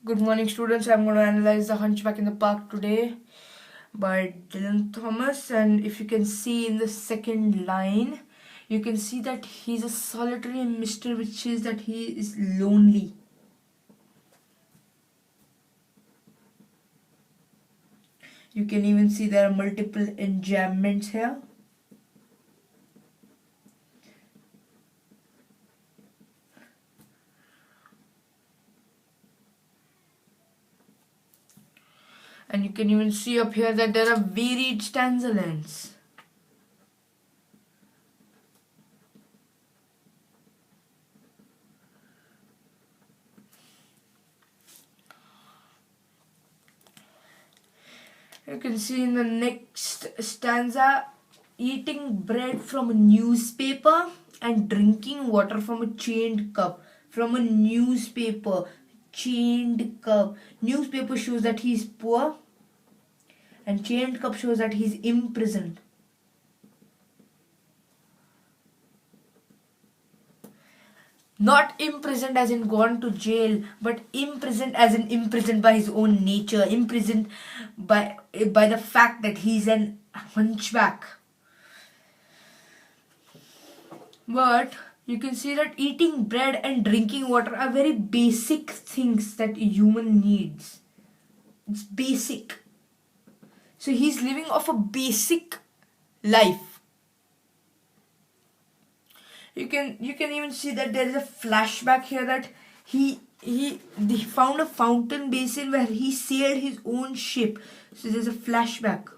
Good morning, students. I'm going to analyze The Hunchback in the Park today by Dylan Thomas. And if you can see in the second line, you can see that he's a solitary mister, which is that he is lonely. You can even see there are multiple enjambments here. And you can even see up here that there are varied stanza lengths. You can see in the next stanza, eating bread from a newspaper and drinking water from a chained cup. From a newspaper, chained cup. Newspaper shows that he is poor, and chained cup shows that he is imprisoned. Not imprisoned as in gone to jail, but imprisoned as in imprisoned by his own nature, imprisoned by the fact that he's an hunchback. But you can see that eating bread and drinking water are very basic things that a human needs. It's basic. So he's living off a basic life. You can even see that there is a flashback here that they found a fountain basin where he sailed his own ship. So there's a flashback.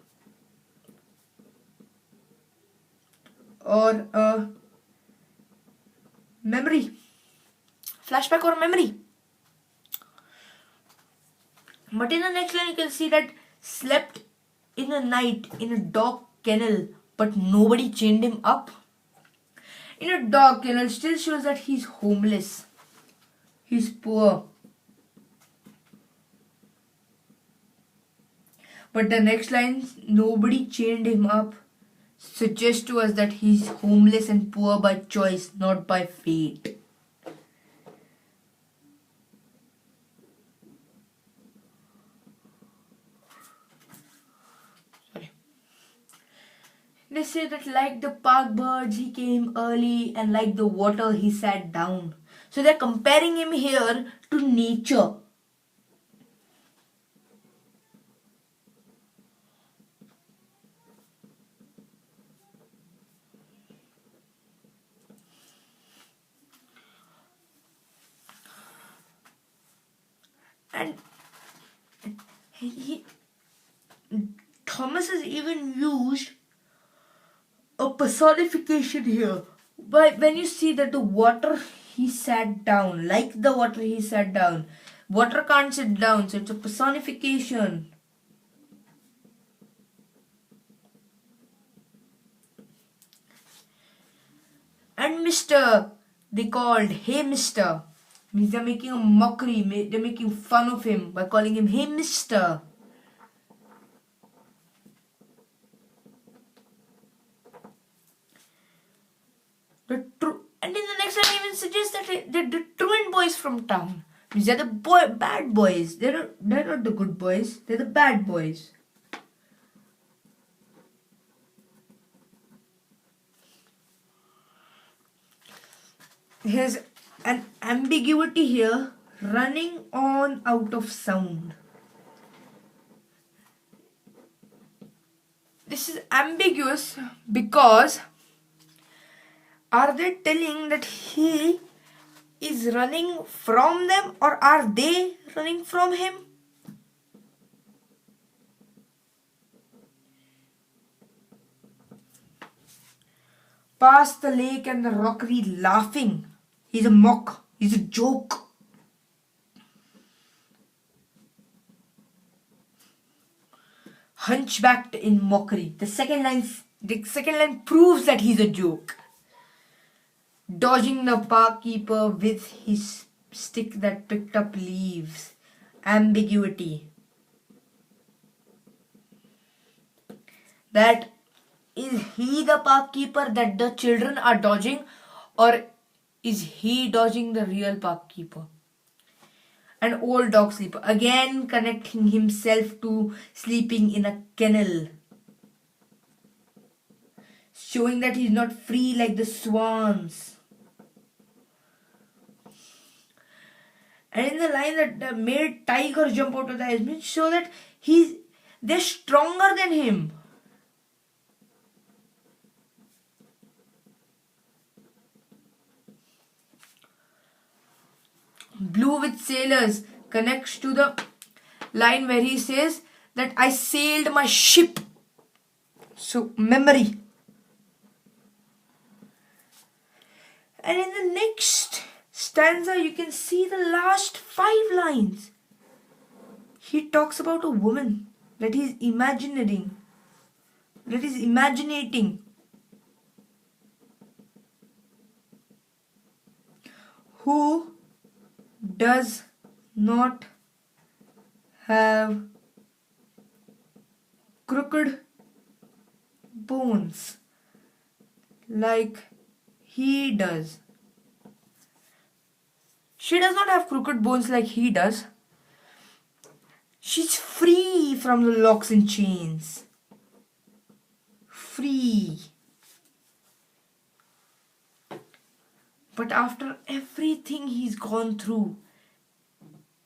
Or a memory. Flashback or memory. But in the next line you can see that slept in a night in a dog kennel, but nobody chained him up. In a dog kennel still shows that he's homeless. He's poor. But the next line, nobody chained him up, suggests to us that he's homeless and poor by choice, not by fate. They say that like the park birds, he came early, and like the water, he sat down. So they're comparing him here to nature. And Thomas has even used a personification here. But when you see that the water he sat down, like the water he sat down, water can't sit down, so it's a personification. And Mister, they called, hey Mister, means they're making a mockery, they're making fun of him by calling him, hey Mister. And in the next line even suggests that they're the truant boys from town. Means they're the bad boys. They're not the good boys. They're the bad boys. There's an ambiguity here, running on out of sound. This is ambiguous because are they telling that he is running from them, or are they running from him? Past the lake and the rockery, laughing. He's a mock. He's a joke. Hunchbacked in mockery. The second line proves that he's a joke. Dodging the park keeper with his stick that picked up leaves. Ambiguity. That is he the park keeper that the children are dodging, or is he dodging the real park keeper? An old dog sleeper, again connecting himself to sleeping in a kennel, showing that he's not free like the swans. And in the line that made tiger jump out of the ice, means show that they're stronger than him. Blue with sailors connects to the line where he says that I sailed my ship. So memory. And in the next stanza you can see the last 5 lines. He talks about a woman that he's imaginating. Who does not have crooked bones like he does. She does not have crooked bones like he does. She's free from the locks and chains. Free. But after everything he's gone through,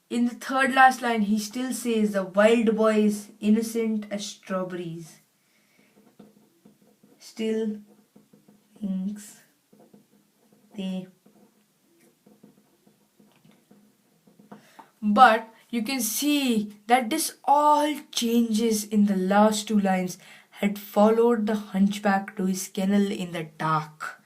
in the third last line, he still says the wild boy is innocent as strawberries. Still thinks they. But you can see that this all changes in the last 2 lines had followed the hunchback to his kennel in the dark.